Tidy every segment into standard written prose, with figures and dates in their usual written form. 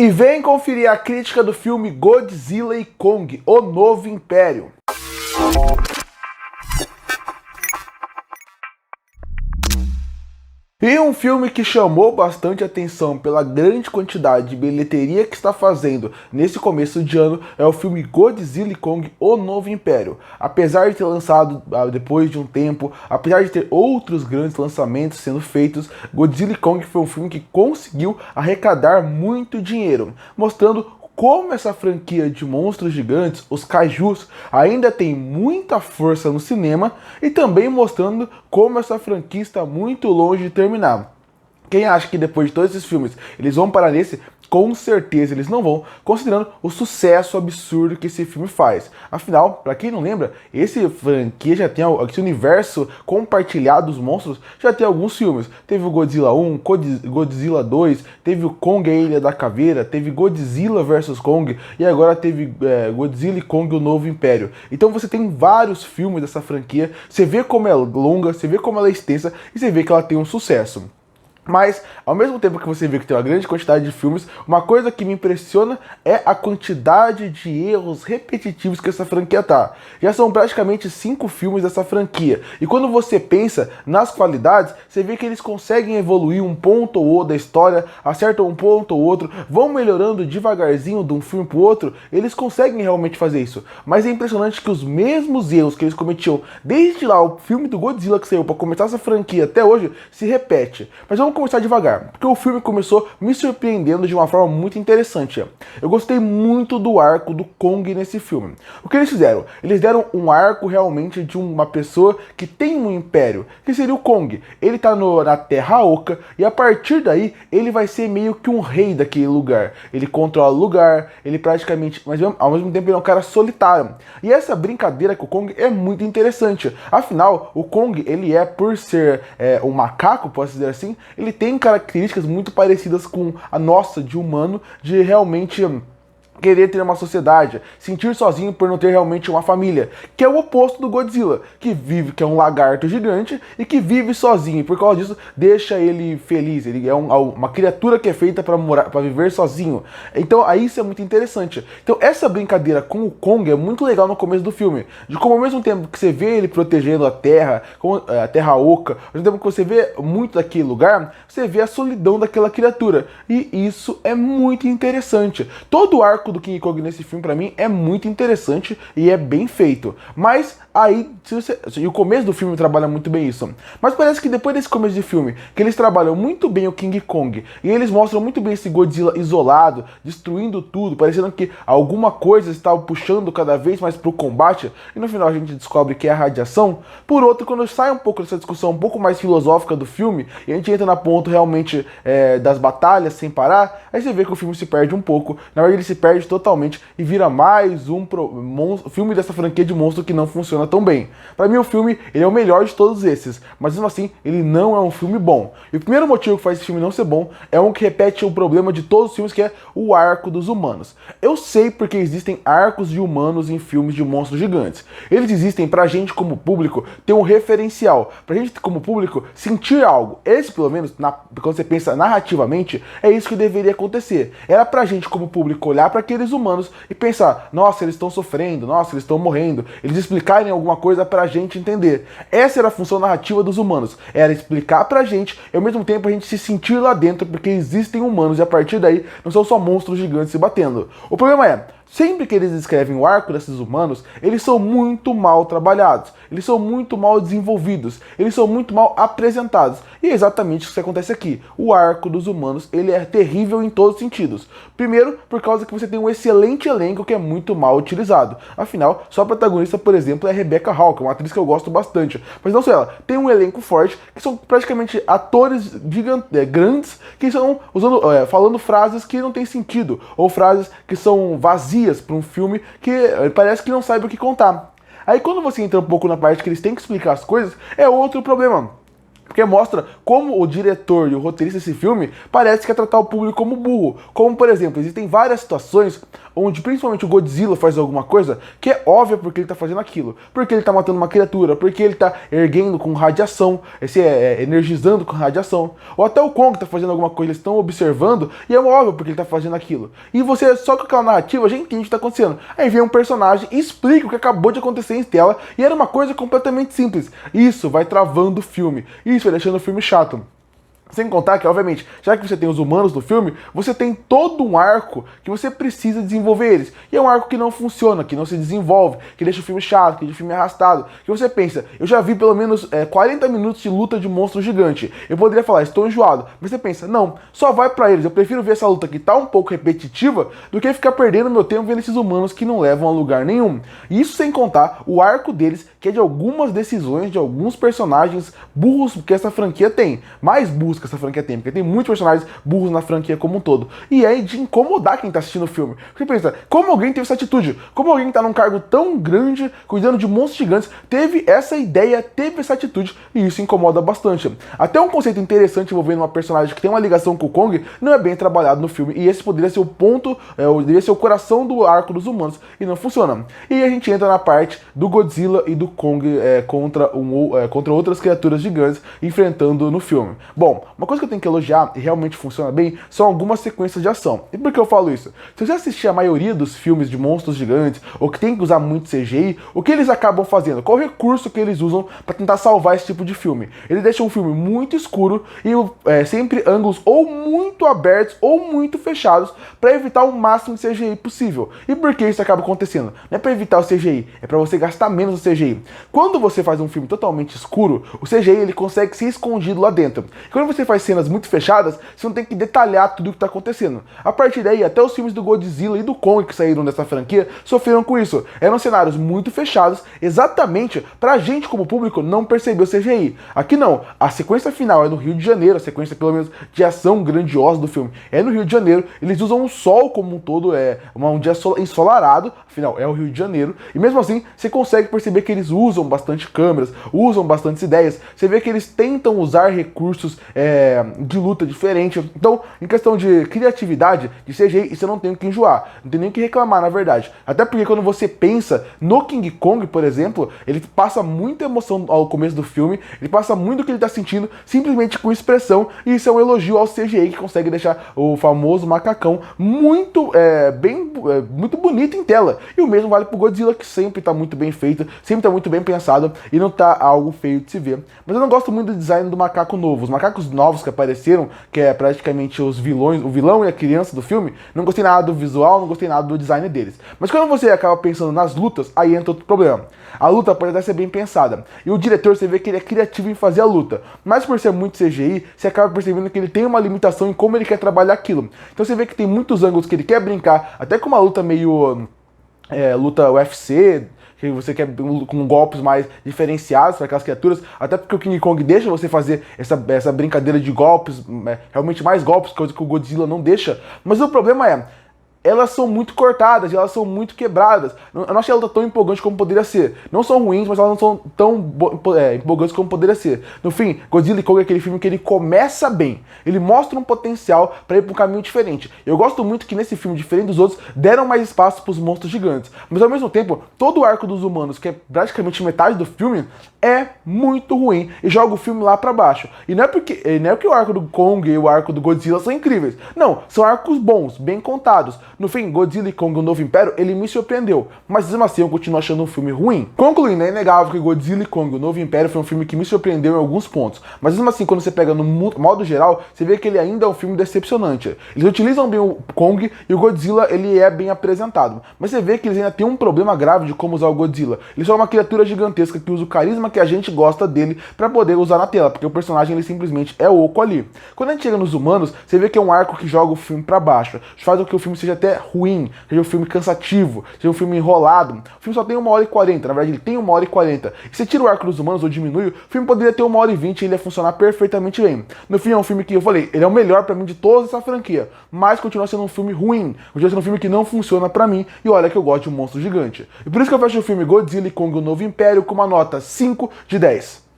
E vem conferir a crítica do filme Godzilla e Kong, O Novo Império. E um filme que chamou bastante atenção pela grande quantidade de bilheteria que está fazendo nesse começo de ano é o filme Godzilla e Kong, O Novo Império. Apesar de ter lançado depois de um tempo, apesar de ter outros grandes lançamentos sendo feitos, Godzilla e Kong foi um filme que conseguiu arrecadar muito dinheiro, mostrando como essa franquia de monstros gigantes, os kaijus, ainda tem muita força no cinema e também mostrando como essa franquia está muito longe de terminar. Quem acha que depois de todos esses filmes eles vão parar nesse, com certeza eles não vão, considerando o sucesso absurdo que esse filme faz. Afinal, para quem não lembra, esse franquia já tem, esse universo compartilhado dos monstros, já tem alguns filmes. Teve o Godzilla 1, Godzilla 2, teve o Kong, a Ilha da Caveira, teve Godzilla vs Kong e agora teve Godzilla e Kong, o Novo Império. Então você tem vários filmes dessa franquia, você vê como é longa, você vê como ela é extensa e você vê que ela tem um sucesso. Mas, ao mesmo tempo que você vê que tem uma grande quantidade de filmes, uma coisa que me impressiona é a quantidade de erros repetitivos que essa franquia tá. Já são praticamente 5 filmes dessa franquia. E quando você pensa nas qualidades, você vê que eles conseguem evoluir um ponto ou outro da história, acertam um ponto ou outro, vão melhorando devagarzinho de um filme pro outro, eles conseguem realmente fazer isso. Mas é impressionante que os mesmos erros que eles cometiam desde lá o filme do Godzilla que saiu para começar essa franquia até hoje, se repete. Mas vamos começar devagar, porque o filme começou me surpreendendo de uma forma muito interessante. Eu gostei muito do arco do Kong nesse filme. O que eles fizeram? Eles deram um arco realmente de uma pessoa que tem um império, que seria o Kong. Ele tá na Terra Oca e a partir daí ele vai ser meio que um rei daquele lugar. Ele controla o lugar, ele praticamente, mas ao mesmo tempo ele é um cara solitário. E essa brincadeira com o Kong é muito interessante. Afinal, o Kong, ele por ser um macaco, posso dizer assim, ele tem características muito parecidas com a nossa de humano, de realmente querer ter uma sociedade, sentir sozinho por não ter realmente uma família, que é o oposto do Godzilla, que é um lagarto gigante e que vive sozinho, e por causa disso deixa ele feliz, ele é uma criatura que é feita para viver sozinho. Então aí isso é muito interessante. Então essa brincadeira com o Kong é muito legal no começo do filme, de como ao mesmo tempo que você vê ele protegendo a Terra, a Terra Oca, ao mesmo tempo que você vê muito daquele lugar, você vê a solidão daquela criatura, e isso é muito interessante. Todo o arco do King Kong nesse filme, pra mim, é muito interessante e é bem feito. Mas aí, e o começo do filme trabalha muito bem isso. Mas parece que depois desse começo de filme, que eles trabalham muito bem o King Kong, e eles mostram muito bem esse Godzilla isolado, destruindo tudo, parecendo que alguma coisa estava puxando cada vez mais pro combate, e no final a gente descobre que é a radiação. Por outro, quando sai um pouco dessa discussão um pouco mais filosófica do filme, e a gente entra na ponto realmente das batalhas sem parar, aí você vê que o filme se perde um pouco. Na verdade ele se perde totalmente e vira mais um filme dessa franquia de monstro que não funciona tão bem. Pra mim o filme ele é o melhor de todos esses, mas mesmo assim ele não é um filme bom. E o primeiro motivo que faz esse filme não ser bom é um que repete o problema de todos os filmes, que é o arco dos humanos. Eu sei porque existem arcos de humanos em filmes de monstros gigantes. Eles existem pra gente como público ter um referencial, pra gente como público sentir algo. Esse pelo menos, quando você pensa narrativamente, é isso que deveria acontecer. Era pra gente como público olhar para aqueles humanos e pensar, nossa, eles estão sofrendo, nossa, eles estão morrendo, eles explicarem alguma coisa pra gente entender. Essa era a função narrativa dos humanos, era explicar pra gente e ao mesmo tempo a gente se sentir lá dentro, porque existem humanos e a partir daí não são só monstros gigantes se batendo. O problema é, sempre que eles descrevem o arco desses humanos, eles são muito mal trabalhados, eles são muito mal desenvolvidos, eles são muito mal apresentados. E é exatamente isso que acontece aqui. O arco dos humanos, ele é terrível em todos os sentidos. Primeiro, por causa que você tem um excelente elenco que é muito mal utilizado. Afinal, sua protagonista, por exemplo, é Rebecca Hall, que é uma atriz que eu gosto bastante. Mas não só ela, tem um elenco forte, que são praticamente atores grandes, que estão falando frases que não têm sentido, ou frases que são vazias para um filme que parece que não sabe o que contar. Aí quando você entra um pouco na parte que eles têm que explicar as coisas, é outro problema. Porque mostra como o diretor e o roteirista desse filme parece que é tratar o público como burro. Como, por exemplo, existem várias situações onde principalmente o Godzilla faz alguma coisa que é óbvia porque ele tá fazendo aquilo. Porque ele tá matando uma criatura, porque ele tá erguendo com radiação, energizando com radiação. Ou até o Kong tá fazendo alguma coisa, eles estão observando e é óbvio porque ele tá fazendo aquilo. E você, só com aquela narrativa, já entende o que tá acontecendo. Aí vem um personagem e explica o que acabou de acontecer em tela e era uma coisa completamente simples. Isso vai travando o filme. Isso vai deixando o filme chato. Sem contar que, obviamente, já que você tem os humanos do filme, você tem todo um arco que você precisa desenvolver eles. E é um arco que não funciona, que não se desenvolve, que deixa o filme chato, que deixa o filme arrastado. Que você pensa, eu já vi pelo menos 40 minutos de luta de monstro gigante. Eu poderia falar, estou enjoado. Mas você pensa, não, só vai pra eles. Eu prefiro ver essa luta que tá um pouco repetitiva do que ficar perdendo meu tempo vendo esses humanos que não levam a lugar nenhum. E isso sem contar o arco deles, que é de algumas decisões de alguns personagens burros que essa franquia tem. Mais burros que essa franquia tem, porque tem muitos personagens burros na franquia como um todo. E é de incomodar quem tá assistindo o filme. Porque pensa, como alguém teve essa atitude? Como alguém que tá num cargo tão grande, cuidando de monstros gigantes, teve essa ideia, teve essa atitude, e isso incomoda bastante. Até um conceito interessante envolvendo uma personagem que tem uma ligação com o Kong, não é bem trabalhado no filme, e esse poderia ser o ponto, deveria ser o coração do arco dos humanos, e não funciona. E a gente entra na parte do Godzilla e do Kong contra outras criaturas gigantes enfrentando no filme. Bom, uma coisa que eu tenho que elogiar e realmente funciona bem são algumas sequências de ação. E por que eu falo isso? Se você assistir a maioria dos filmes de monstros gigantes, ou que tem que usar muito CGI, o que eles acabam fazendo? Qual o recurso que eles usam para tentar salvar esse tipo de filme? Eles deixam um filme muito escuro e sempre ângulos ou muito abertos ou muito fechados para evitar o máximo de CGI possível. E por que isso acaba acontecendo? Não é para evitar o CGI, é para você gastar menos o CGI. Quando você faz um filme totalmente escuro, o CGI ele consegue ser escondido lá dentro. E quando você faz cenas muito fechadas, você não tem que detalhar tudo o que está acontecendo. A partir daí, até os filmes do Godzilla e do Kong que saíram dessa franquia sofreram com isso. Eram cenários muito fechados, exatamente pra gente como público não perceber o CGI. Aqui não, a sequência final é no Rio de Janeiro, a sequência pelo menos de ação grandiosa do filme é no Rio de Janeiro, eles usam o sol como um todo, um dia ensolarado, afinal é o Rio de Janeiro, e mesmo assim você consegue perceber que eles usam bastante câmeras, usam bastantes ideias, você vê que eles tentam usar recursos de luta diferente. Então, em questão de criatividade, de CGI, isso eu não tenho que enjoar, não tem nem que reclamar, na verdade. Até porque quando você pensa no King Kong, por exemplo, ele passa muita emoção ao começo do filme, ele passa muito o que ele tá sentindo, simplesmente com expressão, e isso é um elogio ao CGI, que consegue deixar o famoso macacão muito, muito bonito em tela. E o mesmo vale pro Godzilla, que sempre tá muito bem feito, sempre tá muito bem pensado, e não tá algo feio de se ver. Mas eu não gosto muito do design do macaco novo. Os macacos novos que apareceram, que é praticamente os vilões, o vilão e a criança do filme, não gostei nada do visual, não gostei nada do design deles. Mas quando você acaba pensando nas lutas, aí entra outro problema. A luta pode até ser bem pensada, e o diretor, você vê que ele é criativo em fazer a luta, mas por ser muito CGI, você acaba percebendo que ele tem uma limitação em como ele quer trabalhar aquilo. Então você vê que tem muitos ângulos que ele quer brincar, até com uma luta meio luta UFC, que você quer com golpes mais diferenciados para aquelas criaturas, até porque o King Kong deixa você fazer essa brincadeira de golpes, realmente mais golpes, coisa que o Godzilla não deixa, mas o problema elas são muito cortadas, elas são muito quebradas. Eu não achei a luta tão empolgante como poderia ser. Não são ruins, mas elas não são tão empolgantes como poderia ser. No fim, Godzilla e Kong é aquele filme que ele começa bem. Ele mostra um potencial para ir para um caminho diferente. Eu gosto muito que nesse filme, diferente dos outros, deram mais espaço para os monstros gigantes. Mas ao mesmo tempo, todo o arco dos humanos, que é praticamente metade do filme, é muito ruim e joga o filme lá para baixo. E não é porque o arco do Kong e o arco do Godzilla são incríveis. Não, são arcos bons, bem contados. No fim, Godzilla e Kong, o Novo Império, ele me surpreendeu, mas mesmo assim eu continuo achando um filme ruim. Concluindo, é inegável que Godzilla e Kong, o Novo Império, foi um filme que me surpreendeu em alguns pontos, mas mesmo assim, quando você pega no modo geral, você vê que ele ainda é um filme decepcionante. Eles utilizam bem o Kong e o Godzilla, ele é bem apresentado, mas você vê que eles ainda têm um problema grave de como usar o Godzilla. Ele só é uma criatura gigantesca que usa o carisma que a gente gosta dele pra poder usar na tela, porque o personagem ele simplesmente é oco ali. Quando a gente chega nos humanos, você vê que é um arco que joga o filme pra baixo, faz com que o filme seja até ruim, seja um filme cansativo, seja um filme enrolado. O filme só tem 1h40, na verdade ele tem 1h40. E se tira o arco dos humanos ou diminui, o filme poderia ter 1h20 e ele ia funcionar perfeitamente bem. No fim é um filme que eu falei, ele é o melhor pra mim de toda essa franquia, mas continua sendo um filme ruim, continua sendo um filme que não funciona pra mim, e olha que eu gosto de um monstro gigante. E por isso que eu fecho o filme Godzilla e Kong, o Novo Império com uma nota 5 de 10.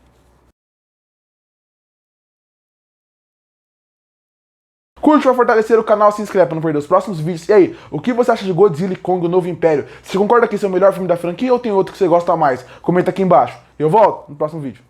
Curte pra fortalecer o canal, se inscreve pra não perder os próximos vídeos. E aí, o que você acha de Godzilla e Kong, o Novo Império? Você concorda que esse é o melhor filme da franquia ou tem outro que você gosta mais? Comenta aqui embaixo. Eu volto no próximo vídeo.